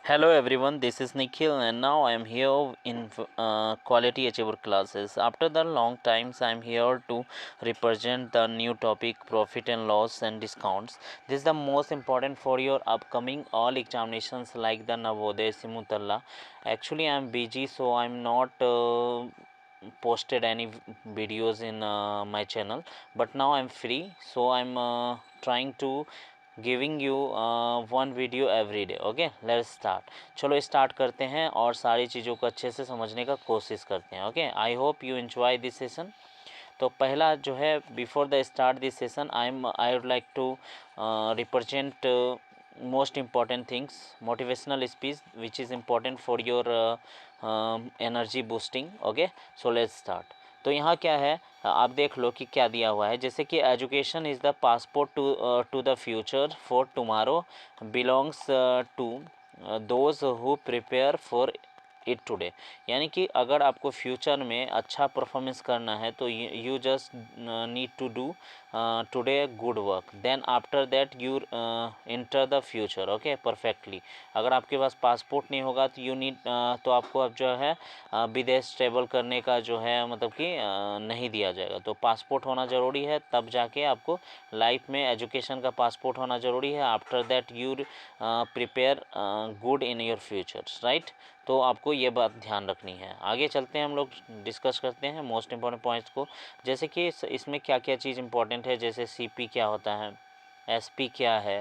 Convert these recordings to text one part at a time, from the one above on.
Hello everyone, this is Nikhil and now I am here in Quality Achiever classes. After the long times I am here to represent the new topic profit and loss and discounts. This is the most important for your upcoming all examinations like the Navodaya Simutalla. Actually I am busy, so I am not posted any videos in my channel, but now I am free, so I am trying to giving you one video every day. Okay, let's start. चलो start करते हैं और सारी चीज़ों को अच्छे से समझने का कोशिश करते हैं. Okay, I hope you enjoy this session. तो पहला जो है, before the start this session I would like to represent most important things, motivational speech which is important for your energy boosting. Okay, so let's start. तो यहाँ क्या है, आप देख लो कि क्या दिया हुआ है. जैसे कि education is the passport to the future for tomorrow, belongs to those who prepare for it today. यानी कि अगर आपको फ्यूचर में अच्छा परफॉर्मेंस करना है तो you just need to do today good work, then after that you enter the future. Okay, perfectly. अगर आपके पास पासपोर्ट नहीं होगा तो यू नीड तो आपको अब जो है विदेश ट्रेवल करने का जो है मतलब कि नहीं दिया जाएगा. तो पासपोर्ट होना ज़रूरी है, तब जाके आपको लाइफ में एजुकेशन का पासपोर्ट होना ज़रूरी है. After that you prepare good in your futures, right. तो आपको ये बात ध्यान रखनी है. आगे चलते हैं, हम लोग डिस्कस करते हैं मोस्ट इम्पॉर्टेंट पॉइंट्स को. जैसे कि इसमें क्या क्या चीज़ इंपॉर्टेंट है, जैसे सीपी क्या होता है, एसपी क्या है,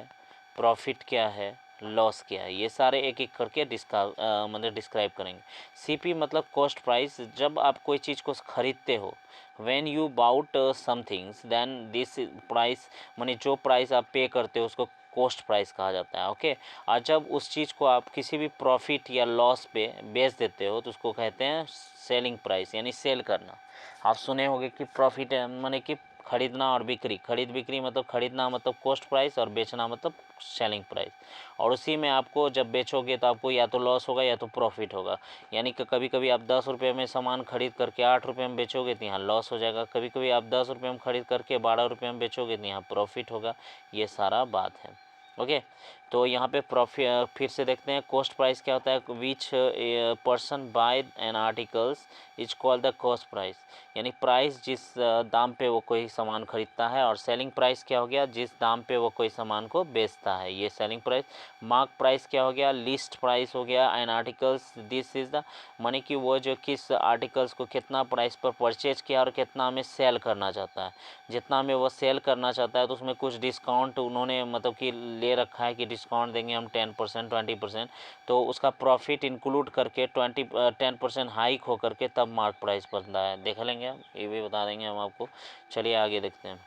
प्रॉफिट क्या है, लॉस क्या है, ये सारे एक एक करके मतलब डिस्क्राइब करेंगे. सीपी मतलब कॉस्ट प्राइस. जब आप कोई चीज़ को खरीदते हो, when you bought somethings, then this price माने जो प्राइस आप पे करते हो उसको कॉस्ट प्राइस कहा जाता है. ओके, और जब उस चीज़ को आप किसी भी प्रॉफिट या लॉस पे बेच देते हो तो उसको कहते हैं सेलिंग प्राइस, यानी सेल करना. आप सुने होंगे कि प्रॉफिट माने कि खरीदना और बिक्री. खरीद बिक्री मतलब खरीदना मतलब कॉस्ट प्राइस और बेचना मतलब सेलिंग प्राइस. और उसी में आपको जब बेचोगे तो आपको या तो लॉस होगा या तो प्रॉफिट होगा. यानी कि कभी कभी आप 10 रुपये में सामान खरीद करके 8 रुपये में बेचोगे तो यहाँ लॉस हो जाएगा. कभी कभी आप 10 रुपये में खरीद करके 12 रुपये में बेचोगे तो यहाँ प्रॉफिट होगा. ये सारा बात है. ओके, तो यहाँ पे प्रॉफिट फिर से देखते हैं. कॉस्ट प्राइस क्या होता है, which person buy an articles is called the cost price. यानी प्राइस जिस दाम पे वो कोई सामान खरीदता है. और सेलिंग प्राइस क्या हो गया, जिस दाम पे वो कोई सामान को बेचता है, ये सेलिंग प्राइस. मार्क प्राइस क्या हो गया, लिस्ट प्राइस हो गया. An articles this is the माने कि वो जो किस आर्टिकल्स को कितना प्राइस पर परचेज किया और कितना में सेल करना चाहता है. जितना में वो सेल करना चाहता है तो उसमें कुछ डिस्काउंट उन्होंने मतलब कि ले रखा है कि डिस्काउंट देंगे हम 10% 20%. तो उसका प्रॉफिट इंक्लूड करके 10% हाइक हो करके तब मार्क प्राइस बनता है. देख लेंगे हम, ये भी बता देंगे हम आपको. चलिए आगे देखते हैं.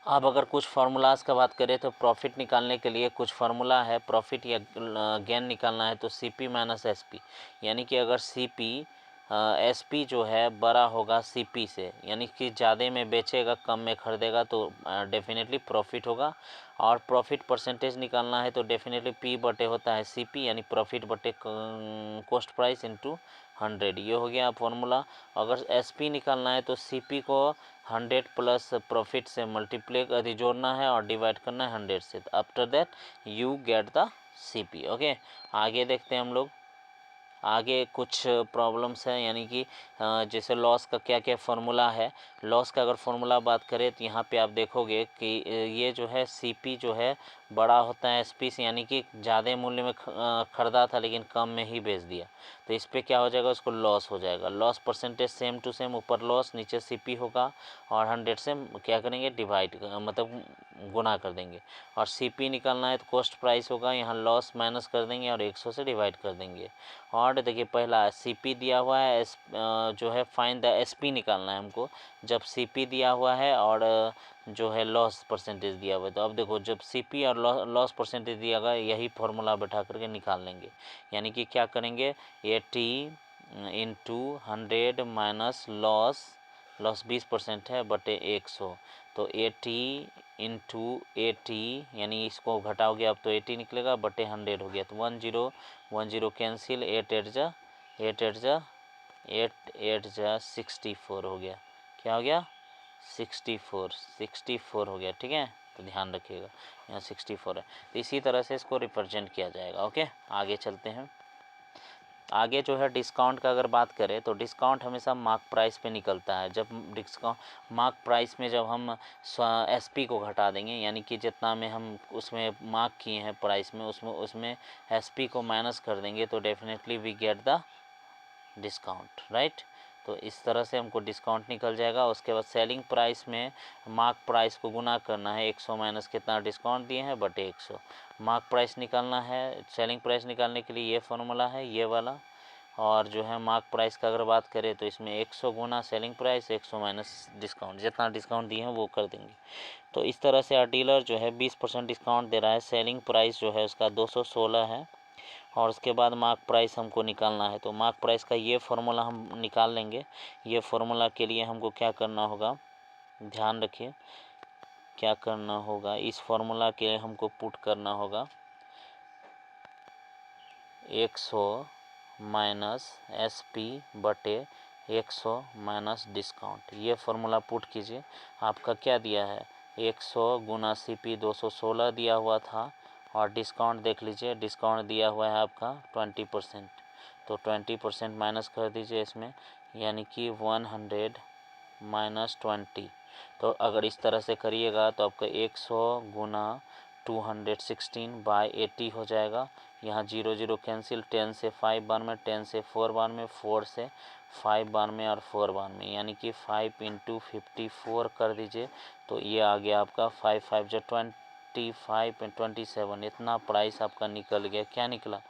अब अगर कुछ फार्मूलाज़ का बात करें तो प्रॉफिट निकालने के लिए कुछ फार्मूला है. प्रॉफिट या गेन निकालना है तो सीपी माइनस एसपी. यानी कि अगर सीपी एसपी जो है बड़ा होगा सीपी से, यानी कि ज़्यादा में बेचेगा कम में खरीदेगा तो डेफिनेटली प्रॉफिट होगा. और प्रॉफिट परसेंटेज निकालना है तो डेफिनेटली पी बटे होता है सीपी, यानी प्रॉफिट बटे कॉस्ट प्राइस इंटू 100. ये हो गया फॉर्मूला. अगर एसपी निकालना है तो सीपी को 100 प्लस प्रॉफिट से मल्टीप्लाई जोड़ना है और डिवाइड करना है 100 से. After that you get the CP. Okay, आगे देखते हैं हम लोग. आगे कुछ प्रॉब्लम्स हैं, यानी कि जैसे लॉस का क्या क्या फार्मूला है. लॉस का अगर फार्मूला बात करें तो यहाँ पे आप देखोगे कि ये जो है सीपी जो है बड़ा होता है एसपी से, यानी कि ज़्यादा मूल्य में ख़रीदा था लेकिन कम में ही बेच दिया. तो इस पर क्या हो जाएगा, उसको लॉस हो जाएगा. Loss percentage same to same, ऊपर लॉस नीचे सीपी होगा और 100 से क्या करेंगे, डिवाइड मतलब गुना कर देंगे. और सीपी निकालना है तो कॉस्ट प्राइस होगा, यहाँ लॉस माइनस कर देंगे और 100 से डिवाइड कर देंगे. और देखिए पहला सीपी दिया हुआ है, जो है फाइंड द एसपी निकालना है हमको. जब सीपी दिया हुआ है और जो है लॉस परसेंटेज दिया हुआ है, तो अब देखो जब सीपी और लॉस परसेंटेज दिया गया, यही फार्मूला बैठा करके निकाल लेंगे. यानी कि क्या करेंगे, 80 इंटू 100 माइनस लॉस 20% है बटे 100. तो 80 इंटू 80 यानी इसको घटाओगे अब तो 80 निकलेगा बटे 100 हो गया. तो 10 कैंसिल, 8 जा 64 हो गया. क्या हो गया, 64 हो गया. ठीक है, तो ध्यान रखिएगा यहाँ 64 है। तो इसी तरह से इसको रिप्रेजेंट किया जाएगा। ओके, आगे चलते हैं। आगे जो है डिस्काउंट का अगर बात करें तो डिस्काउंट हमेशा मार्क प्राइस पे निकलता है। जब डिस्काउंट मार्क प्राइस में जब हम एसपी को घटा देंगे, यानी कि जितना में हम उसमें मार्क किए हैं प्राइस में, उसमें एसपी को माइनस कर देंगे तो definitely we get the discount, right. तो इस तरह से हमको डिस्काउंट निकल जाएगा। उसके बाद सेलिंग प्राइस में मार्क प्राइस को गुना करना है, 100 माइनस कितना डिस्काउंट दिए हैं बटे 100, मार्क प्राइस निकालना है। सेलिंग प्राइस निकालने के लिए ये फार्मूला है, ये वाला। और जो है मार्क प्राइस का अगर बात करें तो इसमें 100 गुना सेलिंग प्राइस, 100 माइनस डिस्काउंट, जितना डिस्काउंट दिए हैं वो कर देंगे। तो इस तरह से डीलर जो है 20% डिस्काउंट दे रहा है। सेलिंग प्राइस जो है उसका 216 है और उसके बाद मार्क प्राइस हमको निकालना है। तो मार्क प्राइस का ये फार्मूला हम निकाल लेंगे। ये फार्मूला के लिए हमको क्या करना होगा, ध्यान रखिए क्या करना होगा। इस फार्मूला के लिए हमको पुट करना होगा 100 माइनस SP बटे 100 माइनस डिस्काउंट। ये फार्मूला पुट कीजिए। आपका क्या दिया है, 100 गुना CP 216 दिया हुआ था और डिस्काउंट देख लीजिए, डिस्काउंट दिया हुआ है आपका 20%। तो 20% माइनस कर दीजिए इसमें, यानी कि 100 माइनस 20। तो अगर इस तरह से करिएगा तो आपका 100 गुना 216 बाय 80 हो जाएगा। यहाँ 0 0 कैंसिल, 10 से 5 बार में, 10 से 4 बार में, 4 से 5 बार में और 4 बार में, यानी कि 5 × 54 कर दीजिए। तो ये आ गया आपका 5 5 जो 25 × 27, इतना प्राइस आपका निकल गया। क्या निकला,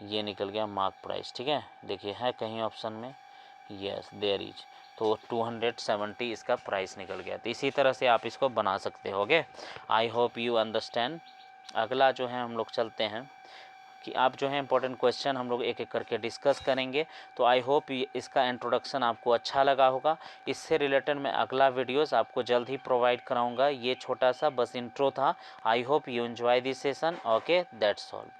ये निकल गया मार्क प्राइस। ठीक है, देखिए है कहीं ऑप्शन में, यस देयर इज। तो 270 इसका प्राइस निकल गया। तो इसी तरह से आप इसको बना सकते होगे। आई होप यू अंडरस्टैंड। अगला जो है हम लोग चलते हैं कि आप जो है इंपॉर्टेंट क्वेश्चन हम लोग एक एक करके डिस्कस करेंगे। तो आई होप इसका इंट्रोडक्शन आपको अच्छा लगा होगा। इससे रिलेटेड मैं अगला वीडियोस आपको जल्द ही प्रोवाइड कराऊंगा। ये छोटा सा बस इंट्रो था। आई hope you enjoy this session. Okay, that's all.